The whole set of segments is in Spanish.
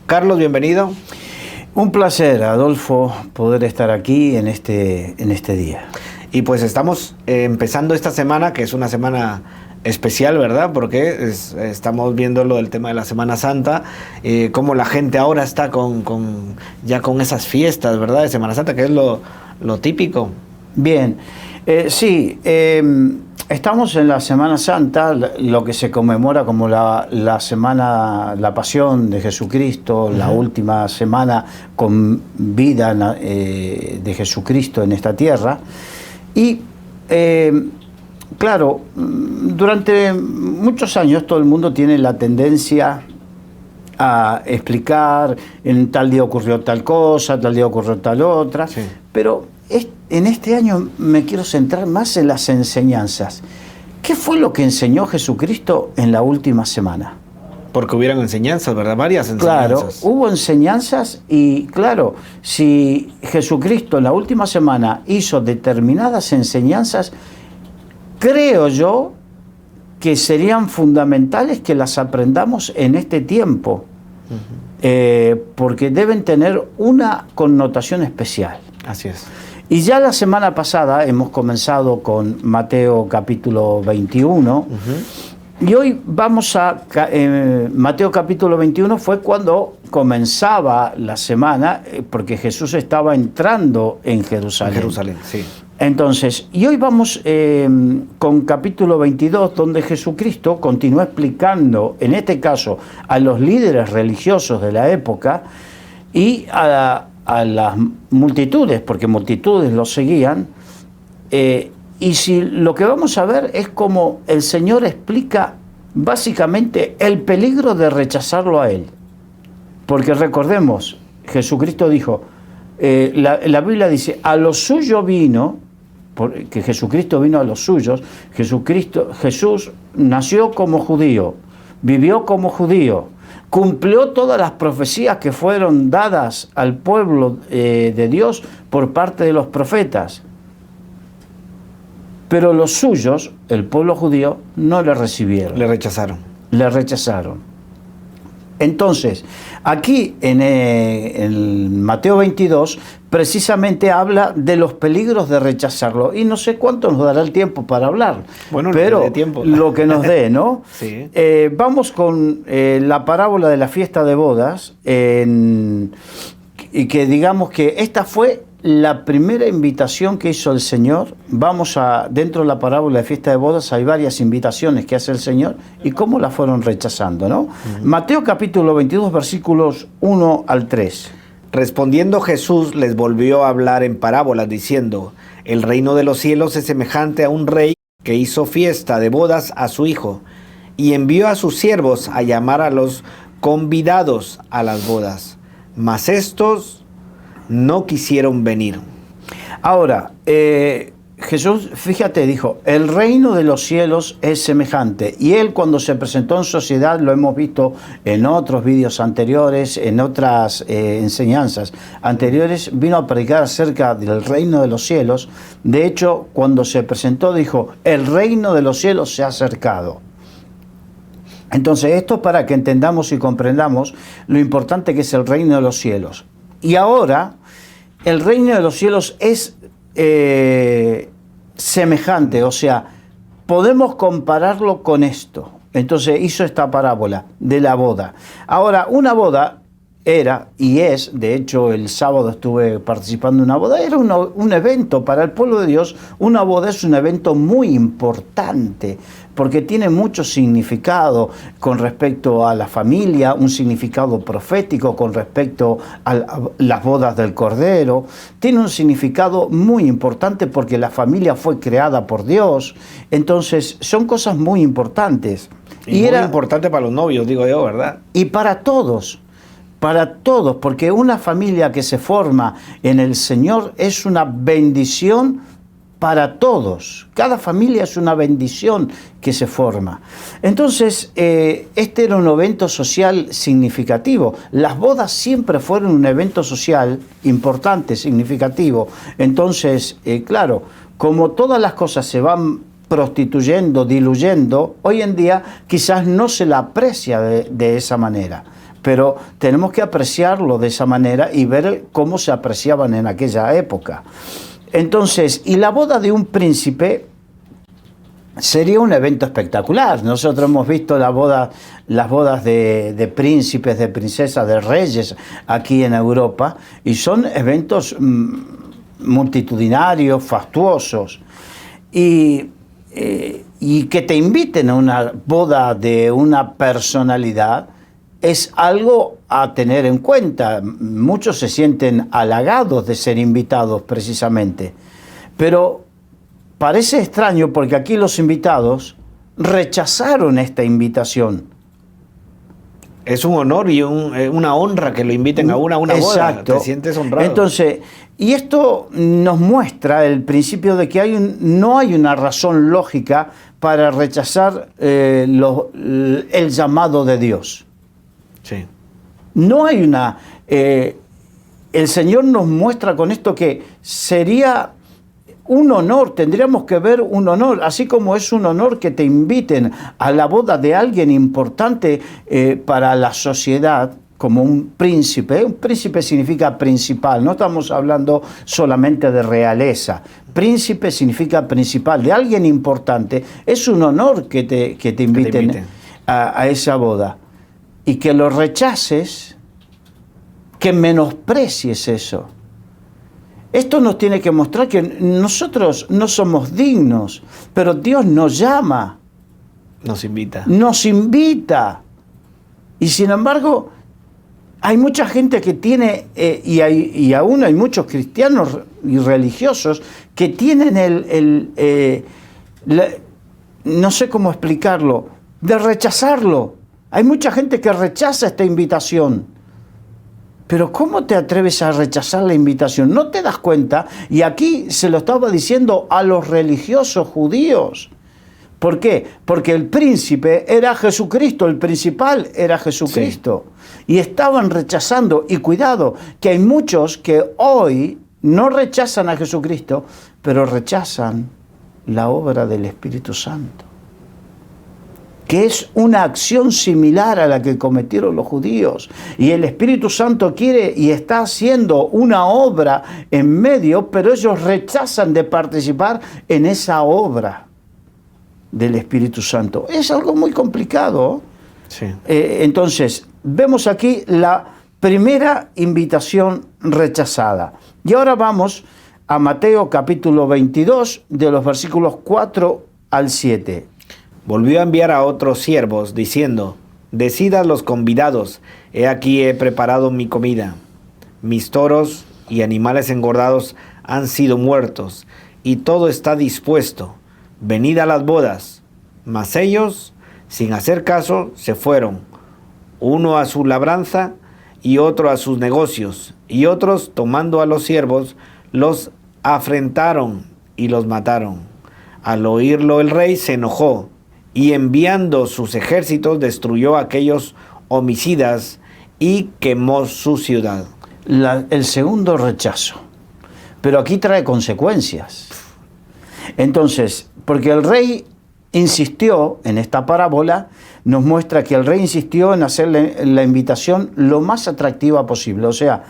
Carlos, bienvenido. Un placer, Adolfo, poder estar aquí en este día. Y pues estamos empezando esta semana, que es una semana especial, ¿verdad? Porque estamos viendo lo del tema de la Semana Santa, cómo la gente ahora está ya con esas fiestas, ¿verdad? De Semana Santa, que es lo típico. Bien, sí, estamos en la Semana Santa, lo que se conmemora como la Pasión de Jesucristo, la última semana con vida de Jesucristo en esta tierra. Y claro, durante muchos años todo el mundo tiene la tendencia a explicar, en tal día ocurrió tal cosa, tal día ocurrió tal otra, sí. Pero en este año me quiero centrar más en las enseñanzas. ¿Qué fue lo que enseñó Jesucristo en la última semana? Porque hubieron enseñanzas, ¿verdad? Varias enseñanzas. Claro, hubo enseñanzas y claro, si Jesucristo en la última semana hizo determinadas enseñanzas, creo yo que serían fundamentales que las aprendamos en este tiempo, porque deben tener una connotación especial. Así es. Y ya la semana pasada hemos comenzado con Mateo capítulo 21, y hoy vamos a... Mateo capítulo 21 fue cuando comenzaba la semana, porque Jesús estaba entrando en Jerusalén. En Jerusalén, sí. Entonces, y hoy vamos con capítulo 22, donde Jesucristo continúa explicando, en este caso, a los líderes religiosos de la época y a las multitudes, porque multitudes los seguían, y si lo que vamos a ver es como el Señor explica básicamente el peligro de rechazarlo a Él. Porque recordemos, Jesucristo dijo, la Biblia dice, a lo suyo vino, porque Jesucristo vino a los suyos, Jesús nació como judío, vivió como judío, cumplió todas las profecías que fueron dadas al pueblo de Dios por parte de los profetas. Pero los suyos, el pueblo judío, no le recibieron. Le rechazaron. Le rechazaron. Entonces, aquí en Mateo 22, precisamente habla de los peligros de rechazarlo. Y no sé cuánto nos dará el tiempo para hablar. Bueno, pero tiempo. Lo que nos dé, ¿no? Sí. Vamos con la parábola de la fiesta de bodas, y que digamos que esta fue la primera invitación que hizo el Señor. Dentro de la parábola de fiesta de bodas hay varias invitaciones que hace el Señor y cómo las fueron rechazando, ¿no? Mateo capítulo 22, versículos 1 al 3. Respondiendo Jesús les volvió a hablar en parábolas diciendo, el reino de los cielos es semejante a un rey que hizo fiesta de bodas a su hijo y envió a sus siervos a llamar a los convidados a las bodas, mas estos no quisieron venir. Ahora, Jesús, fíjate, dijo, el reino de los cielos es semejante. Y él cuando se presentó en sociedad, lo hemos visto en otros vídeos anteriores, en otras enseñanzas anteriores, vino a predicar acerca del reino de los cielos. De hecho, cuando se presentó dijo, el reino de los cielos se ha acercado. Entonces, esto para que entendamos y comprendamos lo importante que es el reino de los cielos. Y ahora, el reino de los cielos es semejante, o sea, podemos compararlo con esto. Entonces hizo esta parábola de la boda. Ahora, una boda era y es, de hecho el sábado estuve participando en una boda, era un evento para el pueblo de Dios. Una boda es un evento muy importante porque tiene mucho significado con respecto a la familia, un significado profético con respecto a las bodas del Cordero. Tiene un significado muy importante porque la familia fue creada por Dios. Entonces son cosas muy importantes. Y muy importante para los novios, digo yo, ¿verdad? Y para todos, porque una familia que se forma en el Señor es una bendición para todos. Cada familia es una bendición que se forma. Entonces, este era un evento social significativo. Las bodas siempre fueron un evento social importante, significativo. Entonces, claro, como todas las cosas se van prostituyendo, diluyendo, hoy en día quizás no se la aprecia de esa manera. pero tenemos que apreciarlo de esa manera y ver cómo se apreciaban en aquella época. Entonces, y la boda de un príncipe sería un evento espectacular. Nosotros hemos visto las bodas de príncipes, de princesas, de reyes aquí en Europa, y son eventos multitudinarios, fastuosos. Y que te inviten a una boda de una personalidad es algo a tener en cuenta. Muchos se sienten halagados de ser invitados precisamente, pero parece extraño porque aquí los invitados rechazaron esta invitación. Es un honor y una honra que lo inviten a una boda. Exacto. Te sientes honrado. Entonces, y esto nos muestra el principio de que no hay una razón lógica para rechazar el llamado de Dios. Sí. No hay una... el Señor nos muestra con esto que sería un honor, tendríamos que ver un honor, así como es un honor que te inviten a la boda de alguien importante para la sociedad, como un príncipe. Un príncipe significa principal, no estamos hablando solamente de realeza. Príncipe significa principal, de alguien importante. Es un honor que te inviten a esa boda. Y que lo rechaces, que menosprecies eso. Esto nos tiene que mostrar que nosotros no somos dignos, pero Dios nos llama. Nos invita. Nos invita. Y sin embargo, hay mucha gente que tiene, y aún hay muchos cristianos y religiosos que tienen no sé cómo explicarlo, de rechazarlo. Hay mucha gente que rechaza esta invitación. Pero ¿cómo te atreves a rechazar la invitación? ¿No te das cuenta? Y aquí se lo estaba diciendo a los religiosos judíos. ¿Por qué? Porque el príncipe era Jesucristo, el principal era Jesucristo. Sí. Y estaban rechazando. Y cuidado, que hay muchos que hoy no rechazan a Jesucristo, pero rechazan la obra del Espíritu Santo, que es una acción similar a la que cometieron los judíos. Y el Espíritu Santo quiere y está haciendo una obra en medio, pero ellos rechazan de participar en esa obra del Espíritu Santo. Es algo muy complicado. Sí. Entonces, vemos aquí la primera invitación rechazada. Y ahora vamos a Mateo capítulo 22, de los versículos 4 al 7. Volvió a enviar a otros siervos, diciendo: Decid a los convidados, he aquí he preparado mi comida. Mis toros y animales engordados han sido muertos, y todo está dispuesto. Venid a las bodas. Mas ellos, sin hacer caso, se fueron, uno a su labranza y otro a sus negocios, y otros, tomando a los siervos, los afrentaron y los mataron. Al oírlo el rey se enojó, y enviando sus ejércitos destruyó a aquellos homicidas y quemó su ciudad. El segundo rechazo. Pero aquí trae consecuencias. Entonces, porque el rey insistió en esta parábola, nos muestra que el rey insistió en hacerle la invitación lo más atractiva posible. O sea,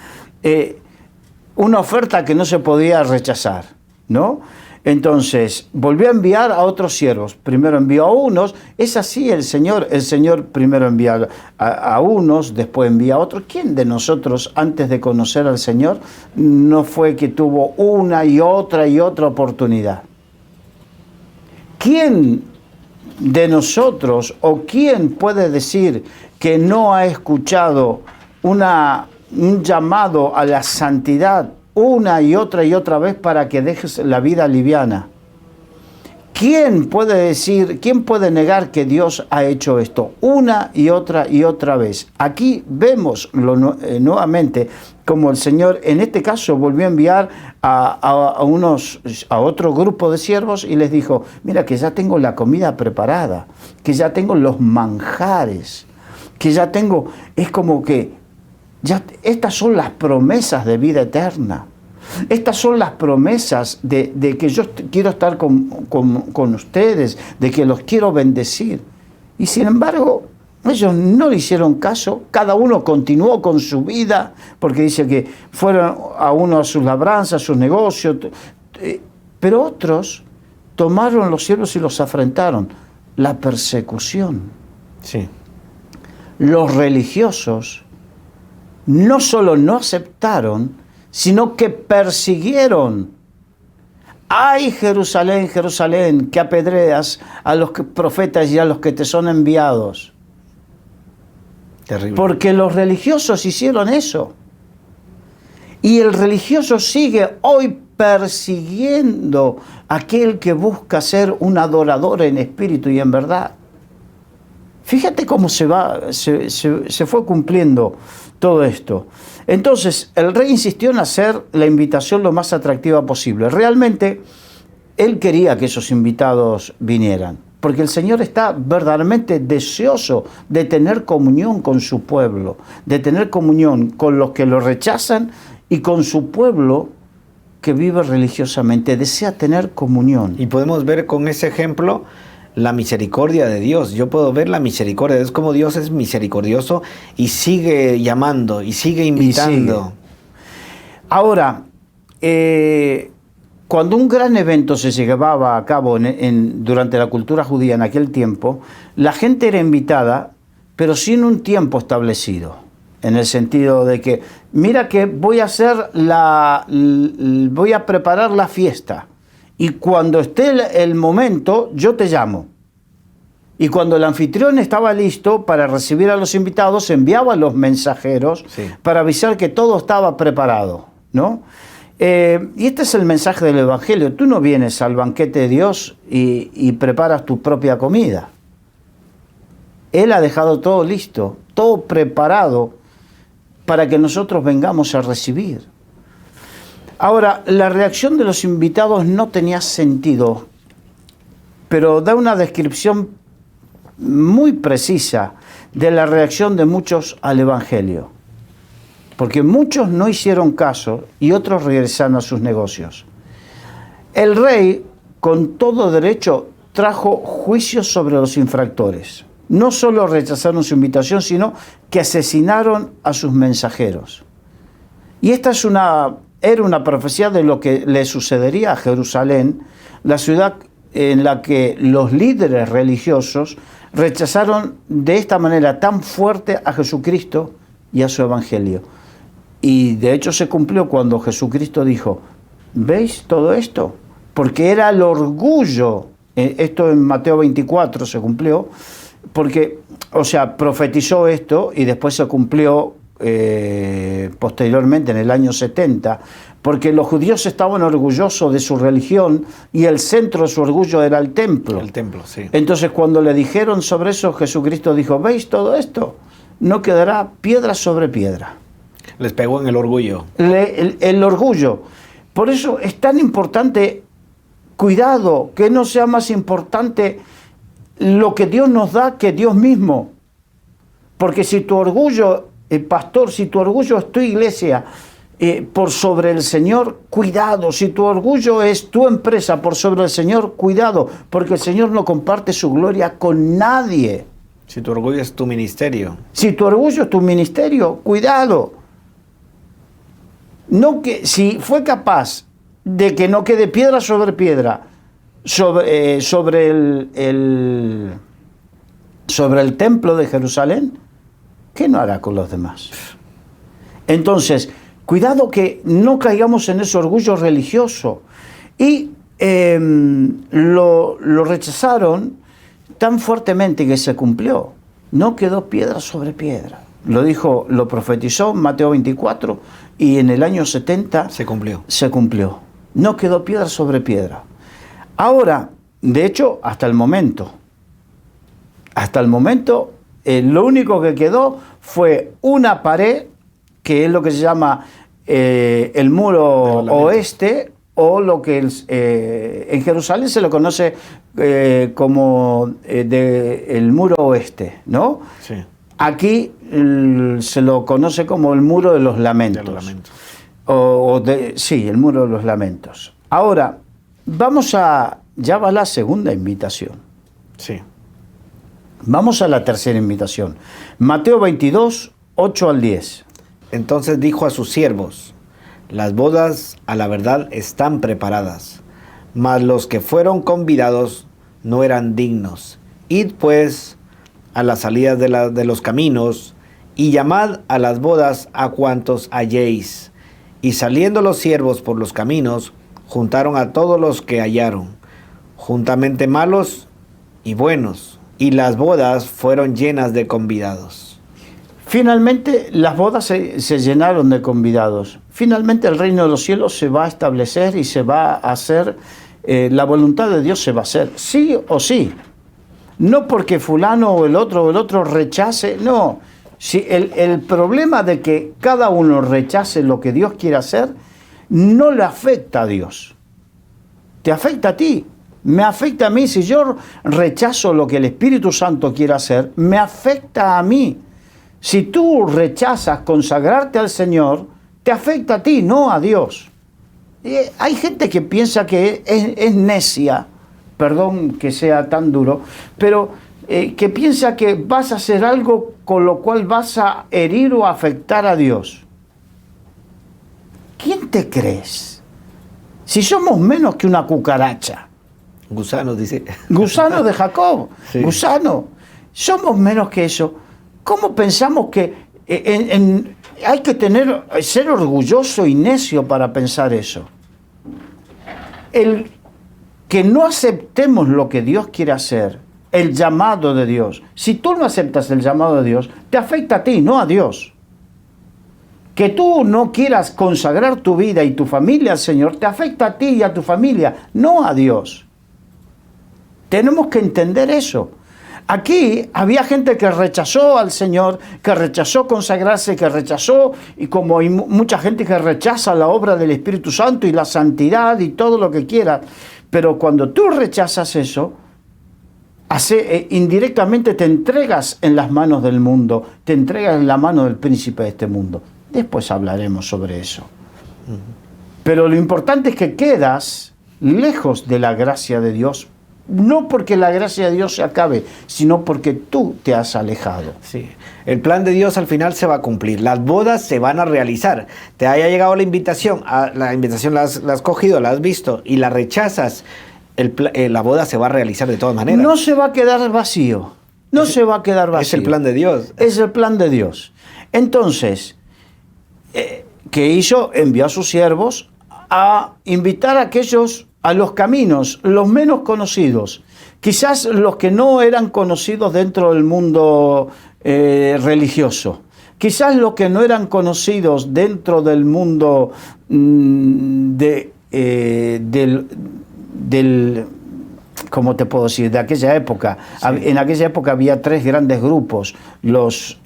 una oferta que no se podía rechazar, ¿no? Entonces, volvió a enviar a otros siervos. Primero envió a unos. Es así el Señor. El Señor primero envía a unos, después envía a otros. ¿Quién de nosotros, antes de conocer al Señor, no fue que tuvo una y otra oportunidad? ¿Quién de nosotros o quién puede decir que no ha escuchado un llamado a la santidad una y otra vez para que dejes la vida liviana? ¿Quién puede decir, quién puede negar que Dios ha hecho esto una y otra vez? Aquí vemos nuevamente como el Señor en este caso volvió a enviar a otro grupo de siervos y les dijo: mira que ya tengo la comida preparada, que ya tengo los manjares, que ya tengo, es como que ya, estas son las promesas de vida eterna. Estas son las promesas de que yo quiero estar con ustedes, de que los quiero bendecir. Y sin embargo, Ellos no le hicieron caso, cada uno continuó con su vida, porque dice que fueron a uno a sus labranzas, a sus negocios, pero otros tomaron los siervos y los afrentaron. La persecución. Sí. Los religiosos no solo no aceptaron, sino que persiguieron. ¡Ay, Jerusalén, Jerusalén, que apedreas a los profetas y a los que te son enviados! Terrible. Porque los religiosos hicieron eso. Y el religioso sigue hoy persiguiendo a aquel que busca ser un adorador en espíritu y en verdad. Fíjate cómo se fue cumpliendo todo esto. Entonces, el rey insistió en hacer la invitación lo más atractiva posible. Realmente, él quería que esos invitados vinieran, porque el Señor está verdaderamente deseoso de tener comunión con su pueblo, de tener comunión con los que lo rechazan y con su pueblo que vive religiosamente. Desea tener comunión. Y podemos ver con ese ejemplo la misericordia de Dios. Yo puedo ver la misericordia. Es como Dios es misericordioso y sigue llamando y sigue invitando. Ahora, cuando un gran evento se llevaba a cabo durante la cultura judía en aquel tiempo, la gente era invitada, pero sin un tiempo establecido. En el sentido de que, mira que voy a preparar la fiesta. Y cuando esté el momento, yo te llamo. Y cuando el anfitrión estaba listo para recibir a los invitados, enviaba a los mensajeros para avisar que todo estaba preparado, ¿no? Y este es el mensaje del Evangelio. Tú no vienes al banquete de Dios y preparas tu propia comida. Él ha dejado todo listo, todo preparado para que nosotros vengamos a recibir. Ahora, la reacción de los invitados no tenía sentido, pero da una descripción muy precisa de la reacción de muchos al Evangelio. Porque muchos no hicieron caso y otros regresaron a sus negocios. El rey, con todo derecho, trajo juicios sobre los infractores. No solo rechazaron su invitación, sino que asesinaron a sus mensajeros. Y esta era una profecía de lo que le sucedería a Jerusalén, la ciudad en la que los líderes religiosos rechazaron de esta manera tan fuerte a Jesucristo y a su evangelio. Y de hecho se cumplió cuando Jesucristo dijo, ¿veis todo esto? Porque era el orgullo, esto en Mateo 24 se cumplió, porque, profetizó esto y después se cumplió posteriormente en el año 70, porque los judíos estaban orgullosos de su religión y el centro de su orgullo era el templo. El templo, sí. Entonces cuando le dijeron sobre eso, Jesucristo dijo, ¿veis todo esto? No quedará piedra sobre piedra. Les pegó en el orgullo. El orgullo. Por eso es tan importante, cuidado, que no sea más importante lo que Dios nos da que Dios mismo. Porque si tu orgullo, pastor, si tu orgullo es tu iglesia por sobre el Señor, cuidado. Si tu orgullo es tu empresa por sobre el Señor, cuidado. Porque el Señor no comparte su gloria con nadie. Si tu orgullo es tu ministerio. Si tu orgullo es tu ministerio, cuidado. No que, si fue capaz de que no quede piedra sobre piedra sobre el templo de Jerusalén, ¿qué no hará con los demás? Entonces, cuidado que no caigamos en ese orgullo religioso. Y lo rechazaron tan fuertemente que se cumplió. No quedó piedra sobre piedra. Lo profetizó Mateo 24 y en el año 70 se cumplió. Se cumplió. No quedó piedra sobre piedra. Ahora, de hecho, hasta el momento, lo único que quedó fue una pared, que es lo que se llama el muro oeste, o lo que en Jerusalén se lo conoce como el muro oeste, ¿no? Sí. Aquí se lo conoce como el muro de los lamentos. De los lamentos. Sí, el muro de los lamentos. Ahora, ya va la segunda invitación. Sí. Vamos a la tercera invitación. Mateo 22, 8 al 10. Entonces dijo a sus siervos: las bodas a la verdad están preparadas, mas los que fueron convidados no eran dignos. Id pues a las salidas de los caminos, y llamad a las bodas a cuantos halléis. Y saliendo los siervos por los caminos, juntaron a todos los que hallaron, juntamente malos y buenos, y las bodas fueron llenas de convidados. Finalmente las bodas se llenaron de convidados. Finalmente el reino de los cielos se va a establecer y se va a hacer, la voluntad de Dios se va a hacer, sí o sí. No porque fulano o el otro rechace, no. Si el problema de que cada uno rechace lo que Dios quiere hacer, no le afecta a Dios. Te afecta a ti, me afecta a mí. Si yo rechazo lo que el Espíritu Santo quiere hacer, me afecta a mí. Si tú rechazas consagrarte al Señor, te afecta a ti, no a Dios. Hay gente que piensa que es necia, perdón que sea tan duro, pero que piensa que vas a hacer algo con lo cual vas a herir o afectar a Dios. ¿Quién te crees? Si somos menos que una cucaracha. Gusanos, dice. Gusano de Jacob, Sí. gusano. Somos menos que eso. ¿Cómo pensamos que hay que ser orgulloso y necio para pensar eso? El que no aceptemos lo que Dios quiere hacer, el llamado de Dios. Si tú no aceptas el llamado de Dios, te afecta a ti, no a Dios. Que tú no quieras consagrar tu vida y tu familia al Señor, te afecta a ti y a tu familia, no a Dios. Tenemos que entender eso. Aquí había gente que rechazó al Señor, que rechazó consagrarse, que rechazó, y como hay mucha gente que rechaza la obra del Espíritu Santo y la santidad y todo lo que quiera, pero cuando tú rechazas eso, indirectamente te entregas en las manos del mundo, te entregas en la mano del príncipe de este mundo. Después hablaremos sobre eso. Pero lo importante es que quedas lejos de la gracia de Dios, no porque la gracia de Dios se acabe, sino porque tú te has alejado. Sí. El plan de Dios al final se va a cumplir. Las bodas se van a realizar. Te haya llegado la invitación la has cogido, la has visto y la rechazas, la boda se va a realizar de todas maneras. No se va a quedar vacío. No se va a quedar vacío. Es el plan de Dios. Es el plan de Dios. Entonces, ¿qué hizo? Envió a sus siervos a invitar a los caminos, los menos conocidos. Quizás los que no eran conocidos dentro del mundo religioso. Quizás los que no eran conocidos dentro del mundo ¿cómo te puedo decir? De aquella época. Sí. En aquella época había tres grandes grupos: los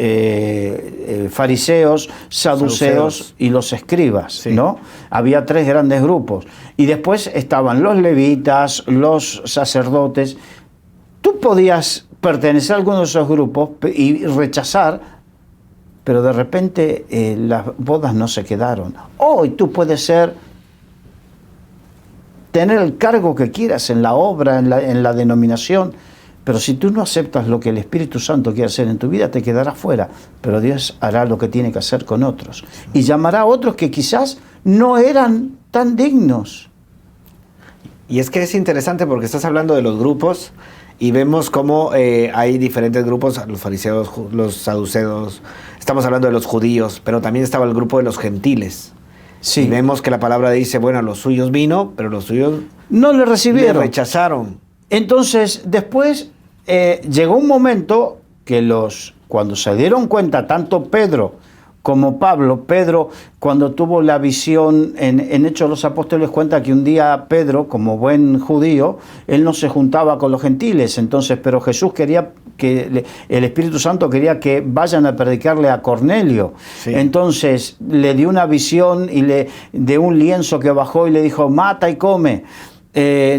fariseos, saduceos y los escribas, sí. ¿No? Había tres grandes grupos. Y después estaban los levitas, los sacerdotes. Tú podías pertenecer a alguno de esos grupos y rechazar, pero de repente las bodas no se quedaron. Hoy tú puedes tener el cargo que quieras en la obra, en la denominación, pero si tú no aceptas lo que el Espíritu Santo quiere hacer en tu vida, te quedarás fuera. Pero Dios hará lo que tiene que hacer con otros. Y llamará a otros que quizás no eran tan dignos. Y es que es interesante porque estás hablando de los grupos y vemos cómo hay diferentes grupos: los fariseos, los saduceos, estamos hablando de los judíos, pero también estaba el grupo de los gentiles. Sí. Y vemos que la palabra dice, bueno, a los suyos vino, pero los suyos no le recibieron. Le rechazaron. Entonces, después llegó un momento que cuando se dieron cuenta, tanto Pedro como Pablo, Pedro, cuando tuvo la visión en Hechos de los Apóstoles, cuenta que un día Pedro, como buen judío, él no se juntaba con los gentiles, entonces, pero Jesús quería el Espíritu Santo quería que vayan a predicarle a Cornelio. Sí. Entonces le dio una visión de un lienzo que bajó y le dijo: mata y come.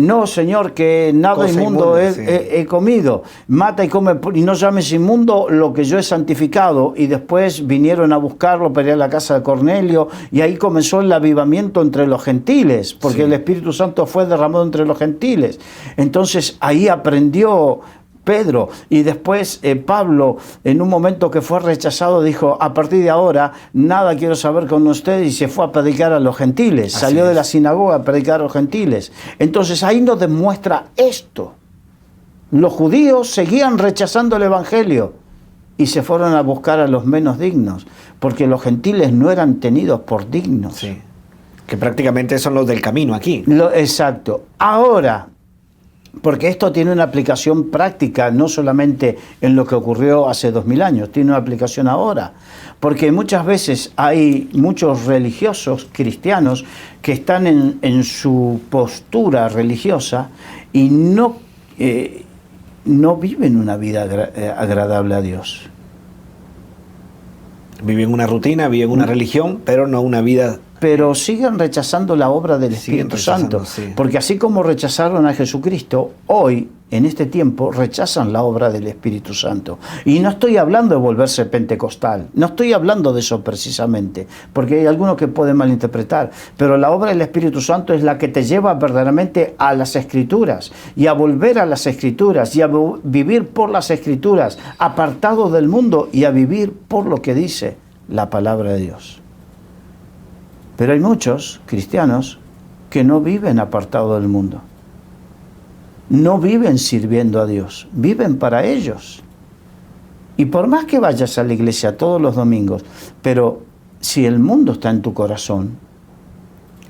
No, Señor, que nada inmundo he comido. Mata y come, y no llames inmundo lo que yo he santificado. Y después vinieron a buscarlo para ir a la casa de Cornelio, y ahí comenzó el avivamiento entre los gentiles, porque sí. El Espíritu Santo fue derramado entre los gentiles. Entonces ahí aprendió Pedro, y después Pablo, en un momento que fue rechazado, dijo, a partir de ahora nada quiero saber con ustedes, y se fue a predicar a los gentiles, salió de la sinagoga a predicar a los gentiles. Entonces ahí nos demuestra esto. Los judíos seguían rechazando el evangelio y se fueron a buscar a los menos dignos, porque los gentiles no eran tenidos por dignos. Sí. Que prácticamente son los del camino aquí. Exacto. Ahora, porque esto tiene una aplicación práctica, no solamente en lo que ocurrió hace 2000 años, tiene una aplicación ahora. Porque muchas veces hay muchos religiosos cristianos que están en su postura religiosa y no viven una vida agradable a Dios. Viven una rutina, viven una religión, pero no una vida. Pero siguen rechazando la obra del Espíritu Santo. Sí. Porque así como rechazaron a Jesucristo, hoy, en este tiempo, rechazan la obra del Espíritu Santo. Y no estoy hablando de volverse pentecostal, no estoy hablando de eso precisamente, porque hay algunos que pueden malinterpretar, pero la obra del Espíritu Santo es la que te lleva verdaderamente a las Escrituras, y a volver a las Escrituras, y a vivir por las Escrituras, apartado del mundo, y a vivir por lo que dice la palabra de Dios. Pero hay muchos cristianos que no viven apartados del mundo. No viven sirviendo a Dios, viven para ellos. Y por más que vayas a la iglesia todos los domingos, pero si el mundo está en tu corazón,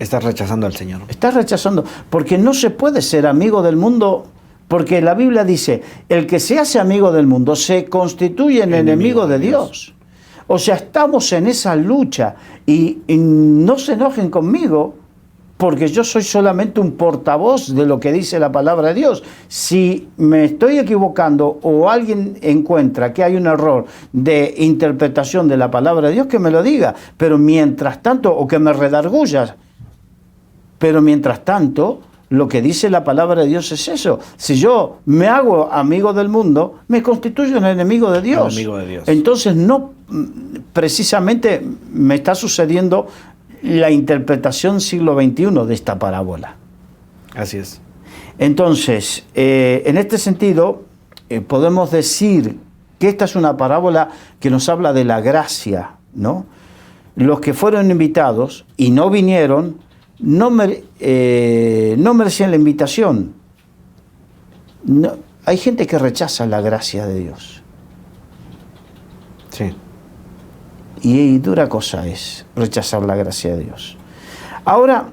Estás rechazando al Señor. estás rechazando, porque no se puede ser amigo del mundo, porque la Biblia dice, el que se hace amigo del mundo se constituye en enemigo de Dios. O sea, estamos en esa lucha y no se enojen conmigo porque yo soy solamente un portavoz de lo que dice la palabra de Dios. Si me estoy equivocando o alguien encuentra que hay un error de interpretación de la palabra de Dios, que me lo diga. Pero mientras tanto, o que me redarguya, pero mientras tanto, lo que dice la palabra de Dios es eso. Si yo me hago amigo del mundo, me constituyo en enemigo de Dios. Amigo de Dios. Entonces no precisamente me está sucediendo la interpretación siglo XXI de esta parábola. Así es. Entonces, en este sentido, podemos decir que esta es una parábola que nos habla de la gracia, ¿no? Los que fueron invitados y no vinieron, no merecían la invitación. No, hay gente que rechaza la gracia de Dios. Sí. Y dura cosa es rechazar la gracia de Dios. Ahora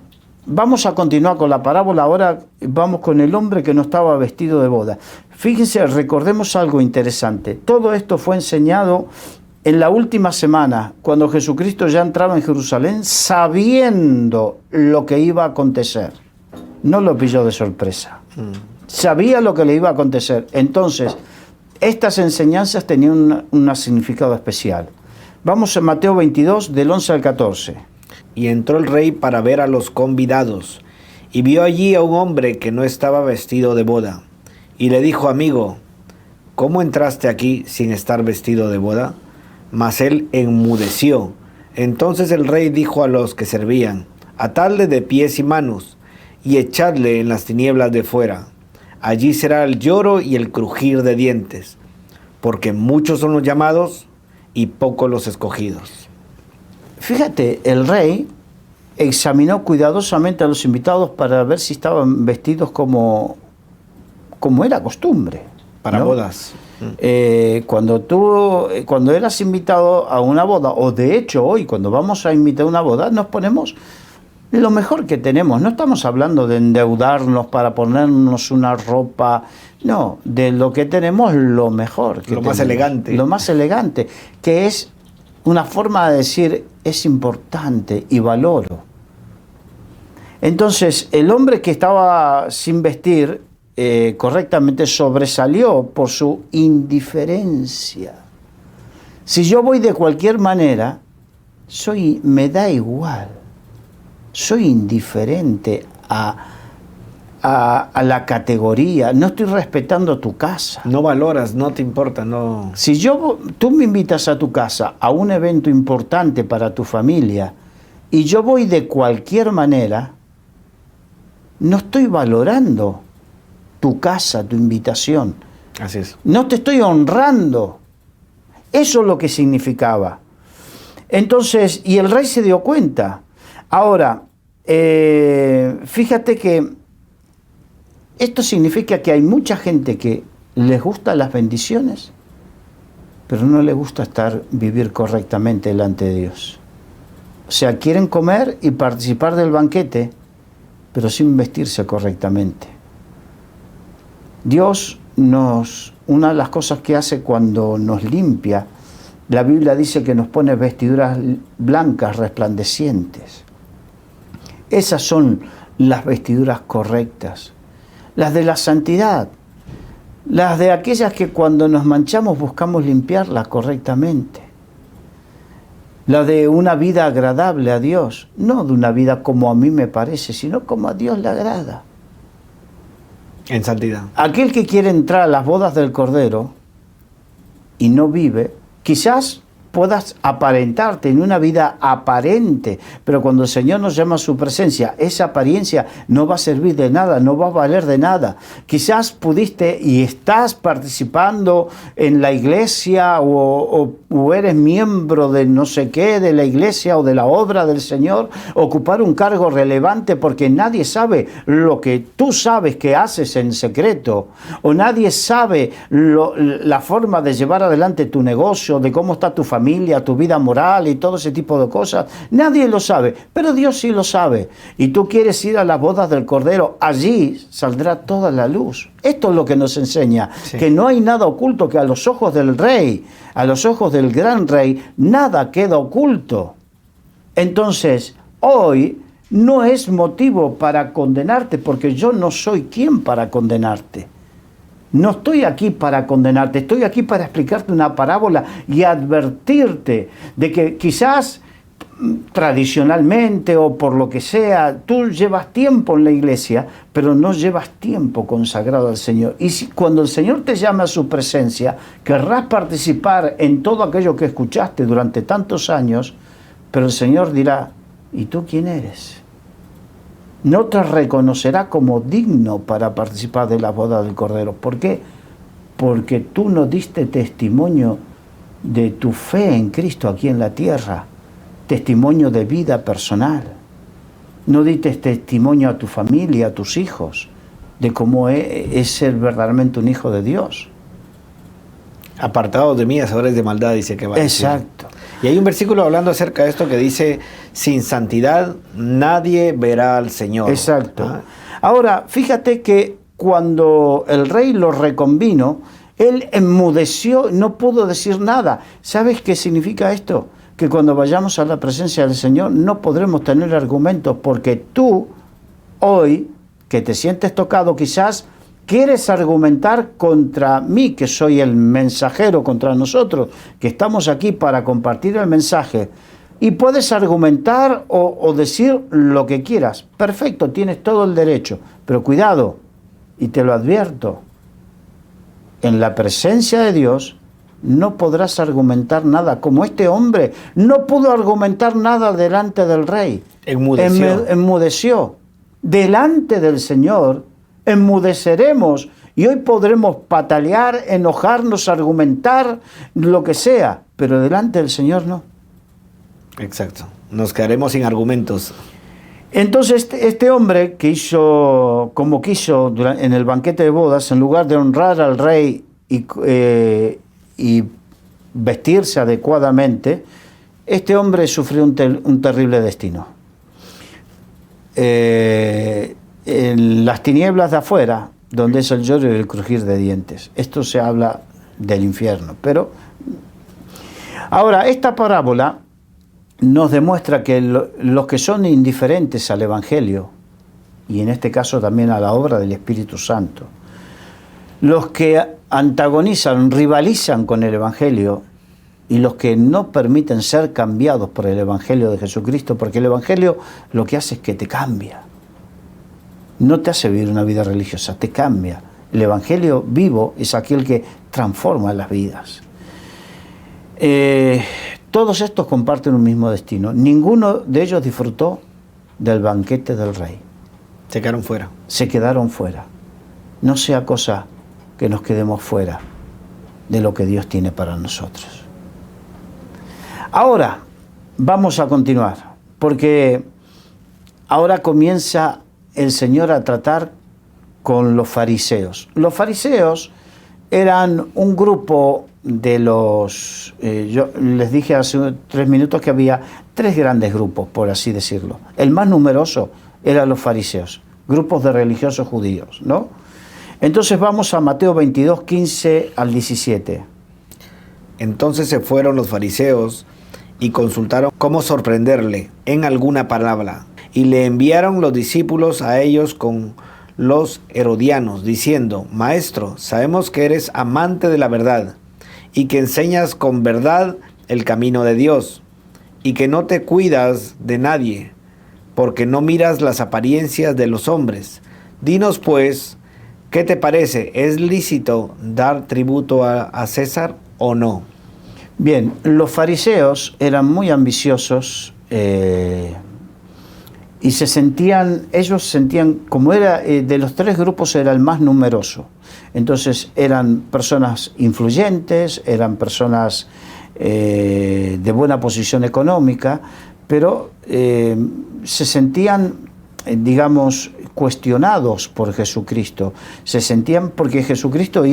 vamos a continuar con la parábola. Ahora vamos con el hombre que no estaba vestido de boda. Fíjense, recordemos algo interesante. Todo esto fue enseñado en la última semana, cuando Jesucristo ya entraba en Jerusalén, sabiendo lo que iba a acontecer. No lo pilló de sorpresa. Sabía lo que le iba a acontecer. Entonces, estas enseñanzas tenían un significado especial. Vamos a Mateo 22, del 11 al 14. Y entró el rey para ver a los convidados, y vio allí a un hombre que no estaba vestido de boda. Y le dijo, amigo, ¿cómo entraste aquí sin estar vestido de boda? Mas él enmudeció. Entonces el rey dijo a los que servían, atadle de pies y manos, y echadle en las tinieblas de fuera. Allí será el lloro y el crujir de dientes, porque muchos son los llamados y pocos los escogidos. Fíjate, el rey examinó cuidadosamente a los invitados para ver si estaban vestidos como era costumbre. Para ¿no? bodas. Cuando eras invitado a una boda, o de hecho hoy cuando vamos a invitar a una boda, nos ponemos lo mejor que tenemos. No estamos hablando de endeudarnos para ponernos una ropa, no, de lo que tenemos, lo mejor que tenemos. Más elegante. Lo más elegante, que es una forma de decir, es importante y valoro. Entonces, el hombre que estaba sin vestir correctamente sobresalió por su indiferencia. Si yo voy de cualquier manera, me da igual. Soy indiferente a la categoría, no estoy respetando tu casa. No valoras, no te importa, no. Si tú me invitas a tu casa a un evento importante para tu familia y yo voy de cualquier manera, no estoy valorando tu casa, tu invitación. Así es. No te estoy honrando. Eso es lo que significaba. Entonces, y el rey se dio cuenta. Ahora, fíjate que esto significa que hay mucha gente que les gustan las bendiciones, pero no les gusta vivir correctamente delante de Dios. O sea, quieren comer y participar del banquete, pero sin vestirse correctamente. Dios una de las cosas que hace cuando nos limpia, la Biblia dice que nos pone vestiduras blancas, resplandecientes. Esas son las vestiduras correctas, las de la santidad, las de aquellas que cuando nos manchamos buscamos limpiarlas correctamente. La de una vida agradable a Dios, no de una vida como a mí me parece, sino como a Dios le agrada. En santidad. Aquel que quiere entrar a las bodas del Cordero y no vive, quizás puedas aparentarte en una vida aparente, pero cuando el Señor nos llama a su presencia, esa apariencia no va a servir de nada, no va a valer de nada. Quizás pudiste y estás participando en la iglesia o eres miembro de no sé qué, de la iglesia o de la obra del Señor, ocupar un cargo relevante porque nadie sabe lo que tú sabes que haces en secreto, o nadie sabe la forma de llevar adelante tu negocio, de cómo está tu familia, tu vida moral y todo ese tipo de cosas. Nadie lo sabe, pero Dios sí lo sabe. Y tú quieres ir a las bodas del Cordero, allí saldrá toda la luz. Esto es lo que nos enseña, sí, que no hay nada oculto, que a los ojos del Rey, a los ojos del gran Rey, nada queda oculto. Entonces, hoy no es motivo para condenarte, porque yo no soy quien para condenarte. No estoy aquí para condenarte, estoy aquí para explicarte una parábola y advertirte de que quizás tradicionalmente o por lo que sea, tú llevas tiempo en la iglesia, pero no llevas tiempo consagrado al Señor. Y cuando el Señor te llama a su presencia, querrás participar en todo aquello que escuchaste durante tantos años, pero el Señor dirá, ¿y tú quién eres? No te reconocerá como digno para participar de la boda del Cordero. ¿Por qué? Porque tú no diste testimonio de tu fe en Cristo aquí en la tierra, testimonio de vida personal. No diste testimonio a tu familia, a tus hijos, de cómo es ser verdaderamente un hijo de Dios. Apartados de mí, hacedores de maldad, dice que va a decir. Exacto. Y hay un versículo hablando acerca de esto que dice, sin santidad nadie verá al Señor. Exacto. Ahora, fíjate que cuando el rey lo reconvino, él enmudeció, no pudo decir nada. ¿Sabes qué significa esto? Que cuando vayamos a la presencia del Señor no podremos tener argumentos, porque tú, hoy, que te sientes tocado, quizás quieres argumentar contra mí, que soy el mensajero, contra nosotros, que estamos aquí para compartir el mensaje, y puedes argumentar o decir lo que quieras. Perfecto, tienes todo el derecho, pero cuidado, y te lo advierto, en la presencia de Dios no podrás argumentar nada, como este hombre no pudo argumentar nada delante del rey. Enmudeció. Delante del Señor enmudeceremos y hoy podremos patalear, enojarnos, argumentar, lo que sea, pero delante del Señor no. Exacto, nos quedaremos sin argumentos. Entonces este hombre que hizo como quiso en el banquete de bodas, en lugar de honrar al rey y vestirse adecuadamente, este hombre sufrió un terrible destino. En las tinieblas de afuera, donde es el lloro y el crujir de dientes. Esto se habla del infierno. Pero ahora, esta parábola nos demuestra que los que son indiferentes al Evangelio, y en este caso también a la obra del Espíritu Santo, los que antagonizan, rivalizan con el Evangelio, y los que no permiten ser cambiados por el Evangelio de Jesucristo, porque el Evangelio lo que hace es que te cambia. No te hace vivir una vida religiosa, te cambia. El Evangelio vivo es aquel que transforma las vidas. Todos estos comparten un mismo destino. Ninguno de ellos disfrutó del banquete del rey. Se quedaron fuera. Se quedaron fuera. No sea cosa que nos quedemos fuera de lo que Dios tiene para nosotros. Ahora, vamos a continuar, porque ahora comienza el Señor a tratar con los fariseos. Los fariseos eran un grupo de los... yo les dije hace 3 minutos que había 3 grandes grupos, por así decirlo. El más numeroso eran los fariseos, grupos de religiosos judíos, ¿no? Entonces vamos a Mateo 22, 15 al 17. Entonces se fueron los fariseos y consultaron cómo sorprenderle en alguna palabra. Y le enviaron los discípulos a ellos con los herodianos, diciendo: Maestro, sabemos que eres amante de la verdad, y que enseñas con verdad el camino de Dios, y que no te cuidas de nadie, porque no miras las apariencias de los hombres. Dinos pues, ¿qué te parece? ¿Es lícito dar tributo a César o no? Bien, los fariseos eran muy ambiciosos y ellos sentían, como era de los 3 grupos era el más numeroso. Entonces eran personas influyentes, eran personas de buena posición económica, pero se sentían, digamos, cuestionados por Jesucristo. Se sentían porque Jesucristo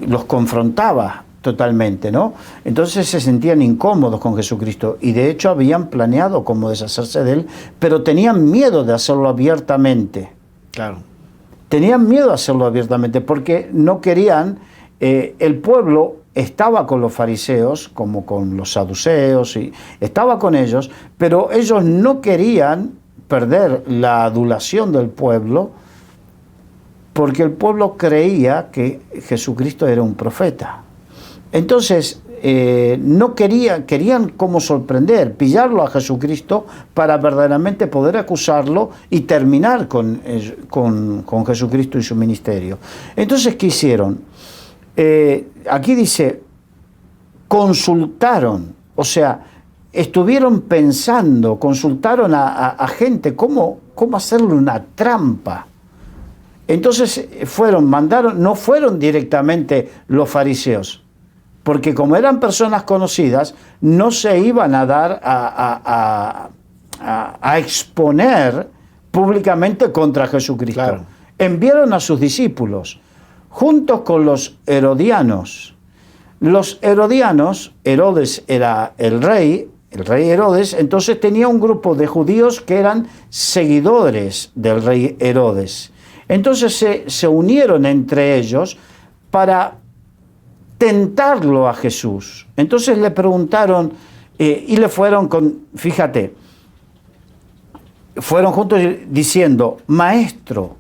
los confrontaba totalmente, ¿no? Entonces se sentían incómodos con Jesucristo y de hecho habían planeado cómo deshacerse de él, pero tenían miedo de hacerlo abiertamente. Claro. Tenían miedo de hacerlo abiertamente porque no querían, el pueblo estaba con los fariseos, como con los saduceos, y estaba con ellos, pero ellos no querían perder la adulación del pueblo porque el pueblo creía que Jesucristo era un profeta. Entonces, querían como sorprender, pillarlo a Jesucristo para verdaderamente poder acusarlo y terminar con Jesucristo y su ministerio. Entonces, ¿qué hicieron? Aquí dice, consultaron, o sea, estuvieron pensando, consultaron a gente cómo hacerle una trampa. Entonces no fueron directamente los fariseos, porque como eran personas conocidas, no se iban a dar a exponer públicamente contra Jesucristo. Claro. Enviaron a sus discípulos, juntos con los herodianos. Los herodianos, Herodes era el rey Herodes, entonces tenía un grupo de judíos que eran seguidores del rey Herodes. Entonces se unieron entre ellos para tentarlo a Jesús. Entonces le preguntaron y le fueron fueron juntos diciendo: Maestro,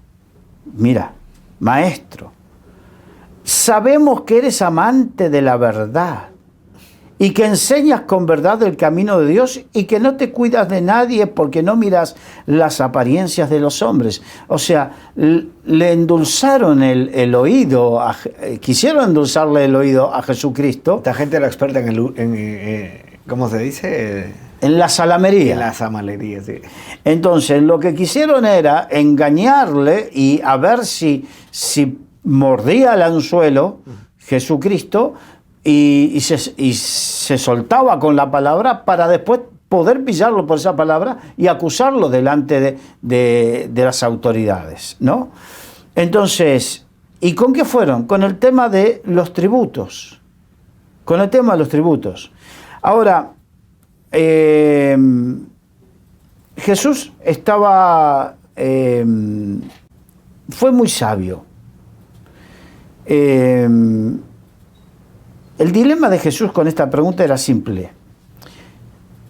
sabemos que eres amante de la verdad y que enseñas con verdad el camino de Dios y que no te cuidas de nadie porque no miras las apariencias de los hombres. O sea, le endulzaron el oído, quisieron endulzarle el oído a Jesucristo. Esta gente era experta ¿cómo se dice? En la salamería. En la salamería, sí. Entonces, lo que quisieron era engañarle y a ver si mordía el anzuelo Jesucristo y se soltaba con la palabra para después poder pillarlo por esa palabra y acusarlo delante de las autoridades, ¿no? Entonces, ¿y con qué fueron? Con el tema de los tributos. Con el tema de los tributos. Ahora, Jesús fue muy sabio. El dilema de Jesús con esta pregunta era simple.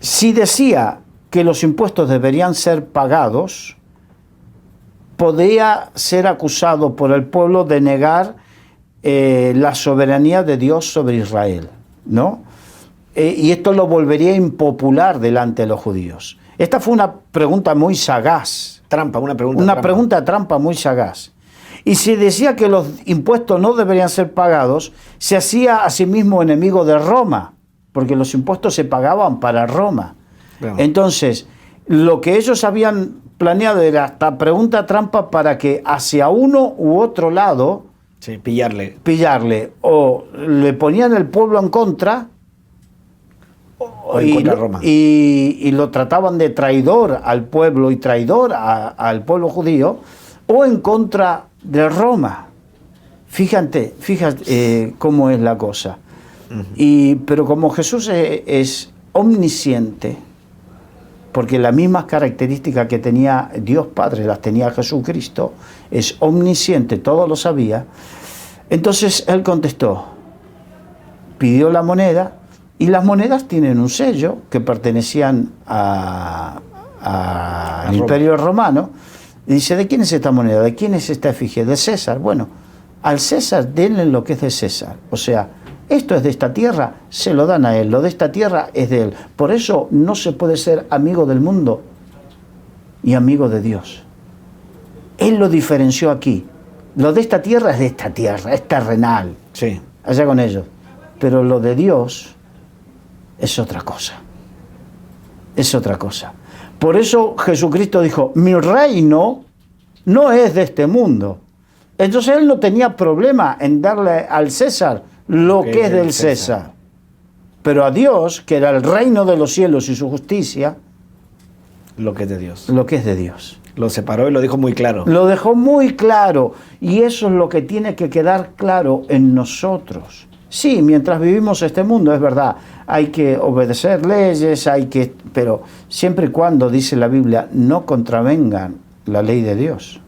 Si decía que los impuestos deberían ser pagados, podía ser acusado por el pueblo de negar la soberanía de Dios sobre Israel, ¿no? Y esto lo volvería impopular delante de los judíos. Esta fue una pregunta muy sagaz. Una pregunta trampa muy sagaz. Y si decía que los impuestos no deberían ser pagados, se hacía a sí mismo enemigo de Roma, porque los impuestos se pagaban para Roma. Bueno. Entonces, lo que ellos habían planeado, era hasta pregunta trampa para que hacia uno u otro lado Sí, pillarle. o le ponían el pueblo en contra O en contra de Roma. y lo trataban de traidor al pueblo y traidor al pueblo judío, o en contra de Roma. Fíjate cómo es la cosa. Pero como Jesús es omnisciente, porque las mismas características que tenía Dios Padre las tenía Jesucristo, es omnisciente, todo lo sabía. Entonces él contestó, pidió la moneda, y las monedas tienen un sello que pertenecían al Imperio Romano. Y dice, ¿de quién es esta moneda? ¿De quién es esta efigie? De César. Bueno, al César denle lo que es de César. O sea, esto es de esta tierra, se lo dan a él. Lo de esta tierra es de él. Por eso no se puede ser amigo del mundo y amigo de Dios. Él lo diferenció aquí. Lo de esta tierra es de esta tierra, es terrenal. Sí. Allá con ellos. Pero lo de Dios es otra cosa. Es otra cosa. Por eso Jesucristo dijo, mi reino no es de este mundo. Entonces él no tenía problema en darle al César lo que es del César. Pero a Dios, que era el reino de los cielos y su justicia, Lo que es de Dios. lo que es de Dios. Lo separó y lo dijo muy claro. Lo dejó muy claro. Y eso es lo que tiene que quedar claro en nosotros. Sí, mientras vivimos este mundo, es verdad, hay que obedecer leyes, pero siempre y cuando, dice la Biblia, no contravengan la ley de Dios.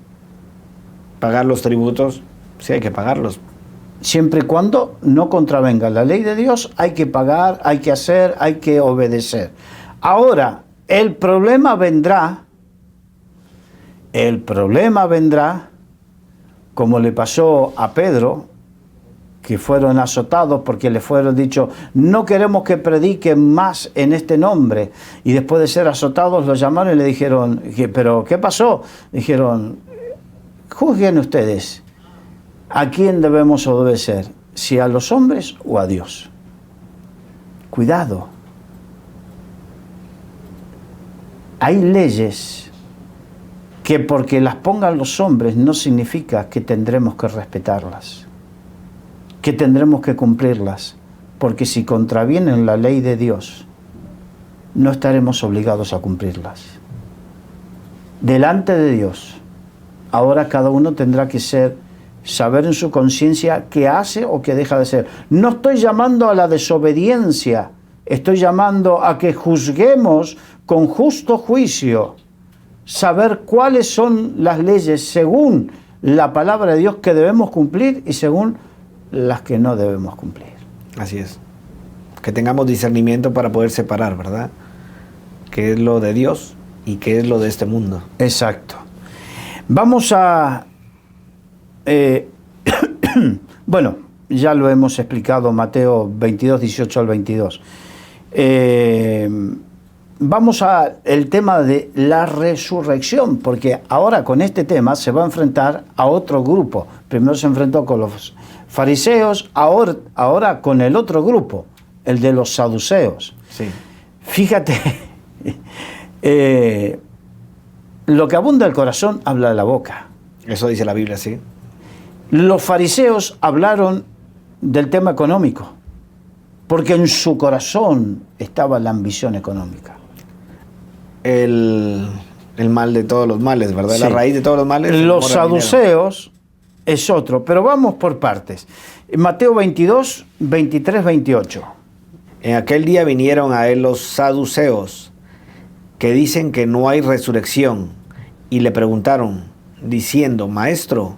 Pagar los tributos, sí hay que pagarlos. Siempre y cuando no contravengan la ley de Dios, hay que pagar, hay que hacer, hay que obedecer. Ahora, el problema vendrá, como le pasó a Pedro, que fueron azotados porque le fueron dicho, no queremos que prediquen más en este nombre. Y después de ser azotados lo llamaron y le dijeron, ¿pero qué pasó? Dijeron, juzguen ustedes, ¿a quién debemos obedecer? ¿Si a los hombres o a Dios? Cuidado. Hay leyes que porque las pongan los hombres no significa que tendremos que respetarlas, que tendremos que cumplirlas, porque si contravienen la ley de Dios, no estaremos obligados a cumplirlas. Delante de Dios, ahora cada uno tendrá que saber en su conciencia qué hace o qué deja de hacer. No estoy llamando a la desobediencia, estoy llamando a que juzguemos con justo juicio, saber cuáles son las leyes según la palabra de Dios que debemos cumplir y según las que no debemos cumplir. Así es. Que tengamos discernimiento para poder separar, ¿verdad? ¿Qué es lo de Dios y qué es lo de este mundo? Exacto. Vamos a... bueno, ya lo hemos explicado, Mateo 22, 18 al 22. Vamos al tema de la resurrección, porque ahora con este tema se va a enfrentar a otro grupo. Primero se enfrentó con los fariseos, ahora con el otro grupo, el de los saduceos. Sí. Fíjate, lo que abunda el corazón habla de la boca. Eso dice la Biblia, sí. Los fariseos hablaron del tema económico, porque en su corazón estaba la ambición económica. El mal de todos los males, ¿verdad? Sí. La raíz de todos los males. Los saduceos es otro, pero vamos por partes. Mateo 22, 23, 28. En aquel día vinieron a él los saduceos, que dicen que no hay resurrección, y le preguntaron, diciendo, Maestro,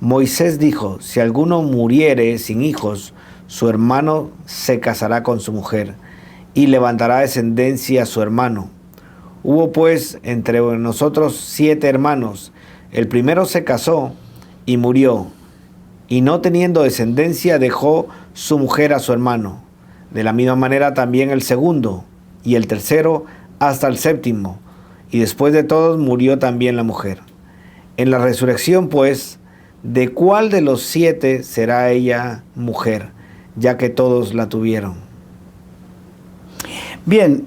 Moisés dijo, si alguno muriere sin hijos, su hermano se casará con su mujer, y levantará descendencia a su hermano. Hubo pues entre nosotros 7 hermanos, el primero se casó y murió, y no teniendo descendencia dejó su mujer a su hermano. De la misma manera también el segundo, y el tercero hasta el séptimo, y después de todos murió también la mujer. En la resurrección, pues, ¿de cuál de los 7 será ella mujer, ya que todos la tuvieron? Bien,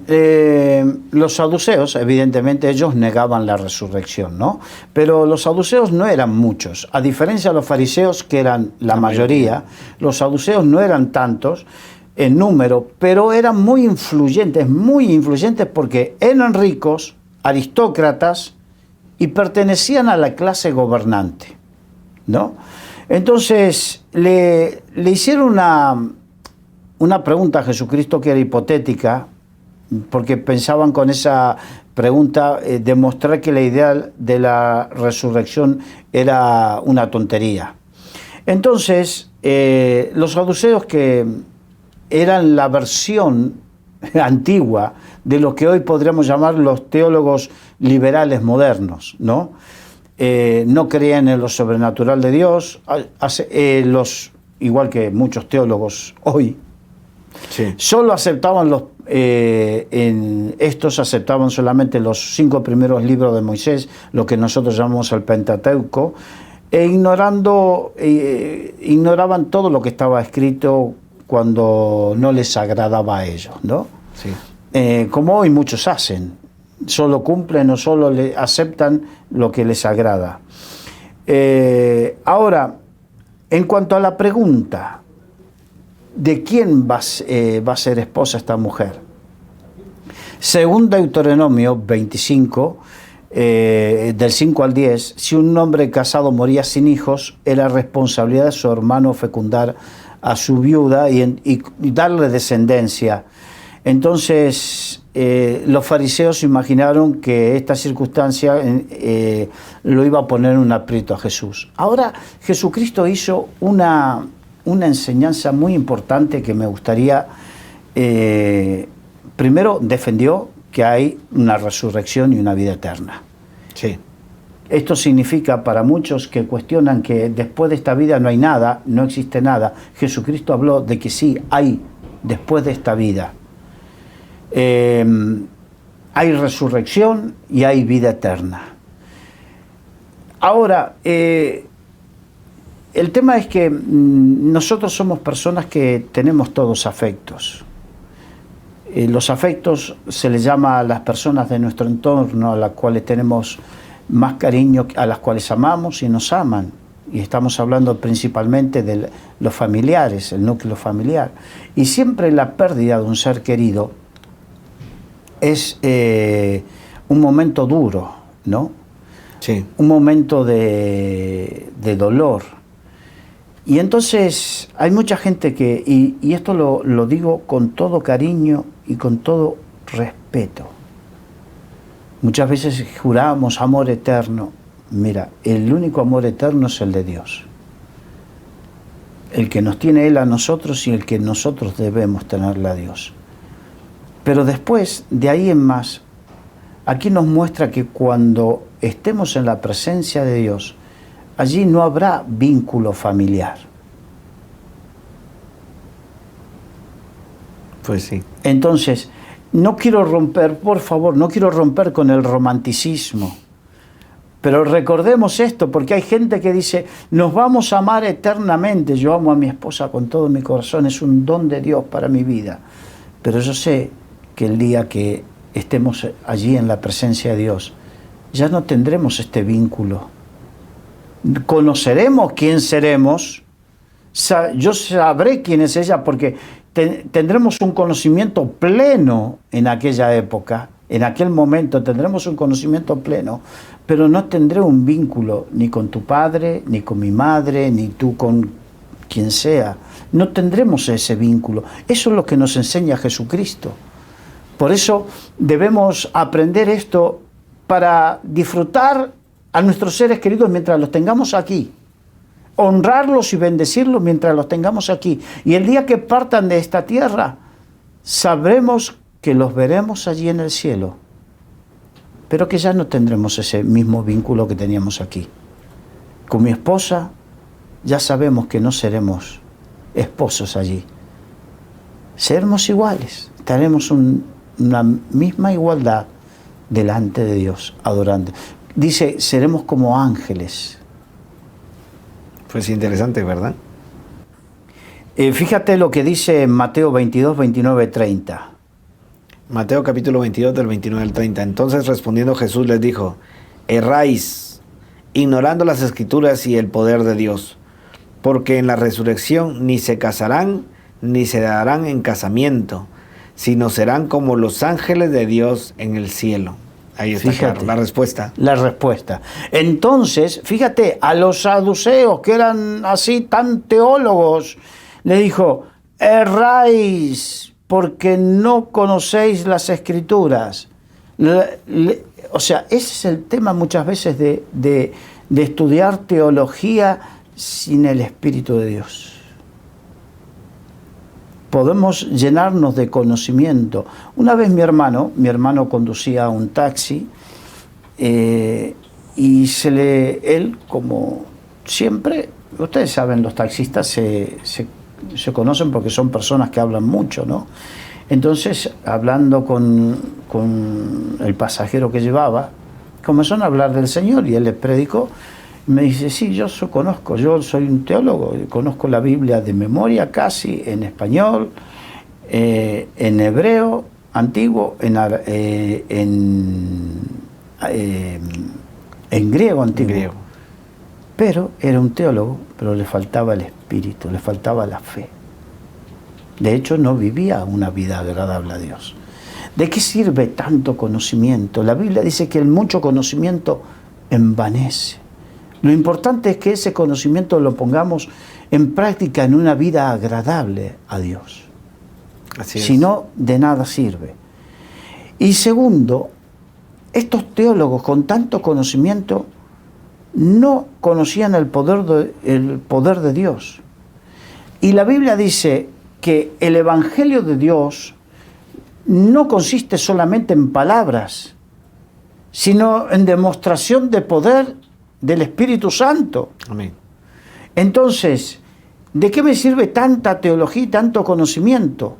los saduceos, evidentemente ellos negaban la resurrección, ¿no? Pero los saduceos no eran muchos. A diferencia de los fariseos, que eran la mayoría, los saduceos no eran tantos en número, pero eran muy influyentes porque eran ricos, aristócratas y pertenecían a la clase gobernante, ¿no? Entonces le hicieron una pregunta a Jesucristo que era hipotética, porque pensaban con esa pregunta demostrar que la idea de la resurrección era una tontería. Entonces, los saduceos, que eran la versión antigua de lo que hoy podríamos llamar los teólogos liberales modernos, ¿no? No creían en lo sobrenatural de Dios, igual que muchos teólogos hoy. Sí. Solo aceptaban estos aceptaban solamente los 5 primeros libros de Moisés, lo que nosotros llamamos el Pentateuco, e ignoraban todo lo que estaba escrito cuando no les agradaba a ellos, ¿no? Sí. Como hoy muchos hacen, solo cumplen o solo aceptan lo que les agrada. Ahora, en cuanto a la pregunta, ¿de quién va a ser esposa esta mujer? Según Deuteronomio 25, del 5 al 10, si un hombre casado moría sin hijos, era responsabilidad de su hermano fecundar a su viuda y darle descendencia. Entonces, los fariseos imaginaron que esta circunstancia lo iba a poner en un aprieto a Jesús. Ahora, Jesucristo hizo una enseñanza muy importante que me gustaría, primero defendió que hay una resurrección y una vida eterna. Sí. Esto significa para muchos que cuestionan que después de esta vida no hay nada, no existe nada. Jesucristo habló de que sí hay después de esta vida. Hay resurrección y hay vida eterna. Ahora, el tema es que nosotros somos personas que tenemos todos afectos. Los afectos se les llama a las personas de nuestro entorno, a las cuales tenemos más cariño, a las cuales amamos y nos aman. Y estamos hablando principalmente de los familiares, el núcleo familiar. Y siempre la pérdida de un ser querido es un momento duro, ¿no? Sí. Un momento de dolor. Y entonces hay mucha gente que, y esto lo digo con todo cariño y con todo respeto, muchas veces juramos amor eterno. Mira, el único amor eterno es el de Dios. El que nos tiene Él a nosotros y el que nosotros debemos tenerle a Dios. Pero después, de ahí en más, aquí nos muestra que cuando estemos en la presencia de Dios, allí no habrá vínculo familiar. Pues sí. Entonces, no quiero romper, por favor, no quiero romper con el romanticismo. Pero recordemos esto, porque hay gente que dice, nos vamos a amar eternamente. Yo amo a mi esposa con todo mi corazón, es un don de Dios para mi vida. Pero yo sé que el día que estemos allí en la presencia de Dios, ya no tendremos este vínculo. Conoceremos quién seremos, yo sabré quién es ella, porque tendremos un conocimiento pleno en aquella época, en aquel momento tendremos un conocimiento pleno, pero no tendré un vínculo ni con tu padre, ni con mi madre, ni tú con quien sea. No tendremos ese vínculo. Eso es lo que nos enseña Jesucristo. Por eso debemos aprender esto para disfrutar a nuestros seres queridos mientras los tengamos aquí. Honrarlos y bendecirlos mientras los tengamos aquí. Y el día que partan de esta tierra, sabremos que los veremos allí en el cielo, pero que ya no tendremos ese mismo vínculo que teníamos aquí. Con mi esposa ya sabemos que no seremos esposos allí. Seremos iguales, estaremos una misma igualdad delante de Dios, adorando. Dice, seremos como ángeles. Pues interesante, ¿verdad? Fíjate lo que dice en Mateo 22, 29, 30. Mateo capítulo 22 del 29 al 30. Entonces respondiendo Jesús les dijo, erráis, ignorando las escrituras y el poder de Dios, porque en la resurrección ni se casarán ni se darán en casamiento, sino serán como los ángeles de Dios en el cielo. Ahí está, claro, la respuesta. La respuesta. Entonces, fíjate, a los saduceos, que eran así tan teólogos, le dijo, erráis porque no conocéis las escrituras. O sea, ese es el tema muchas veces de estudiar teología sin el Espíritu de Dios. Podemos llenarnos de conocimiento. Una vez mi hermano conducía un taxi y él, como siempre, ustedes saben, los taxistas se conocen porque son personas que hablan mucho, ¿no? Entonces, hablando con el pasajero que llevaba, comenzaron a hablar del Señor y él le predicó. Me dice, sí, yo conozco, yo soy un teólogo, conozco la Biblia de memoria casi, en español, en hebreo antiguo, en griego antiguo. Pero era un teólogo, pero le faltaba el espíritu, le faltaba la fe. De hecho, no vivía una vida agradable a Dios. ¿De qué sirve tanto conocimiento? La Biblia dice que el mucho conocimiento envanece. Lo importante es que ese conocimiento lo pongamos en práctica en una vida agradable a Dios. Así es. Si no, de nada sirve. Y segundo, estos teólogos con tanto conocimiento no conocían el poder de Dios. Y la Biblia dice que el Evangelio de Dios no consiste solamente en palabras, sino en demostración de poder del Espíritu Santo. Amén. Entonces, ¿de qué me sirve tanta teología y tanto conocimiento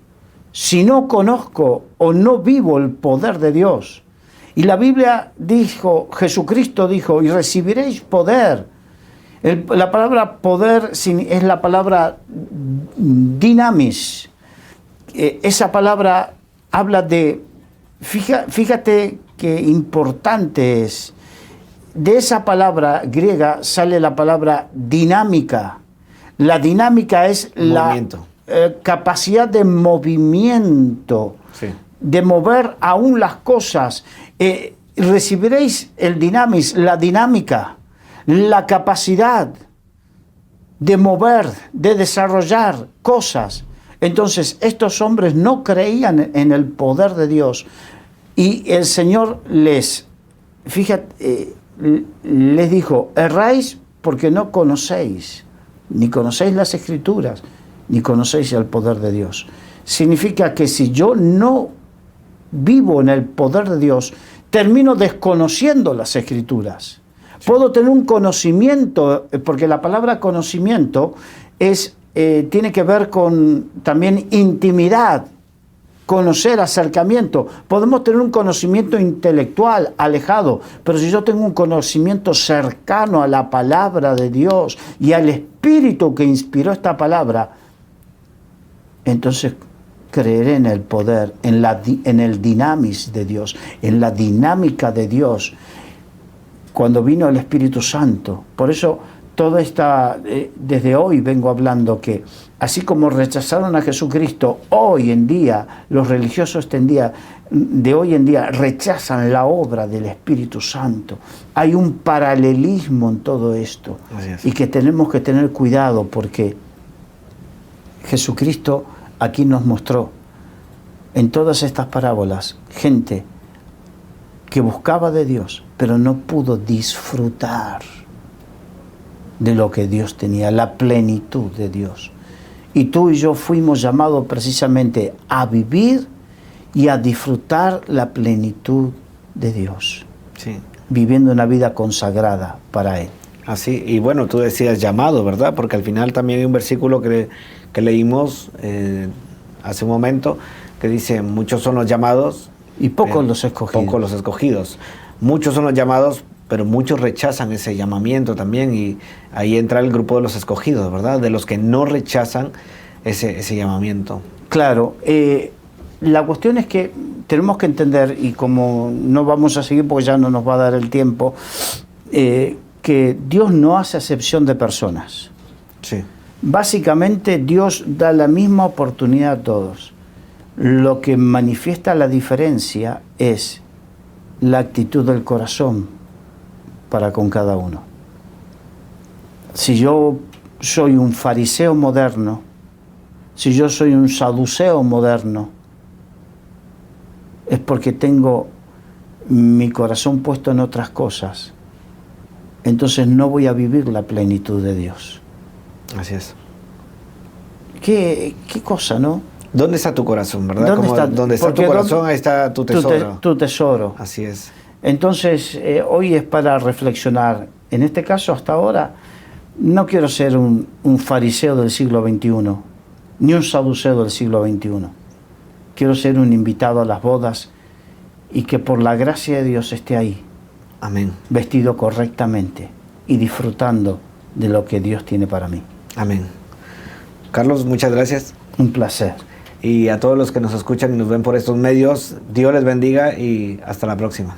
si no conozco o no vivo el poder de Dios? Y la Biblia dijo, Jesucristo dijo, y recibiréis poder. La palabra poder es la palabra dinamis. Esa palabra habla de, fíjate qué importante es. De esa palabra griega sale la palabra dinámica. La dinámica es movimiento. La capacidad de movimiento, sí, de mover aún las cosas. Recibiréis el dinamis, la dinámica, la capacidad de mover, de desarrollar cosas. Entonces, estos hombres no creían en el poder de Dios y el Señor les dijo, erráis porque no conocéis, ni conocéis las Escrituras, ni conocéis el poder de Dios. Significa que si yo no vivo en el poder de Dios, termino desconociendo las Escrituras. Puedo tener un conocimiento, porque la palabra conocimiento tiene que ver con también intimidad, conocer, acercamiento. Podemos tener un conocimiento intelectual, alejado, pero si yo tengo un conocimiento cercano a la palabra de Dios y al Espíritu que inspiró esta palabra, entonces creeré en el poder, en el dinamis de Dios, en la dinámica de Dios, cuando vino el Espíritu Santo. Por eso desde hoy vengo hablando que así como rechazaron a Jesucristo, hoy en día los religiosos de hoy en día rechazan la obra del Espíritu Santo. Hay un paralelismo en todo esto y que tenemos que tener cuidado porque Jesucristo aquí nos mostró en todas estas parábolas gente que buscaba de Dios, pero no pudo disfrutar de lo que Dios tenía, la plenitud de Dios. Y tú y yo fuimos llamados precisamente a vivir y a disfrutar la plenitud de Dios, sí, viviendo una vida consagrada para Él. Así, y bueno, tú decías llamado, ¿verdad? Porque al final también hay un versículo que leímos hace un momento que dice, muchos son los llamados y pocos los escogidos. Pocos los escogidos. Muchos son los llamados, pero muchos rechazan ese llamamiento también, y ahí entra el grupo de los escogidos, ¿verdad? De los que no rechazan ese llamamiento. Claro, la cuestión es que tenemos que entender, y como no vamos a seguir porque ya no nos va a dar el tiempo, que Dios no hace acepción de personas. Sí. Básicamente Dios da la misma oportunidad a todos. Lo que manifiesta la diferencia es la actitud del corazón para con cada uno. Si yo soy un fariseo moderno, si yo soy un saduceo moderno, es porque tengo mi corazón puesto en otras cosas. Entonces no voy a vivir la plenitud de Dios. Así es. ¿Qué cosa, no? ¿Dónde está tu corazón, verdad? ¿Dónde está? Tu corazón, ahí está tu tesoro. Tu tesoro. Así es. Entonces, hoy es para reflexionar. En este caso, hasta ahora, no quiero ser un fariseo del siglo XXI, ni un saduceo del siglo XXI. Quiero ser un invitado a las bodas y que por la gracia de Dios esté ahí. Amén. Vestido correctamente y disfrutando de lo que Dios tiene para mí. Amén. Carlos, muchas gracias. Un placer. Y a todos los que nos escuchan y nos ven por estos medios, Dios les bendiga y hasta la próxima.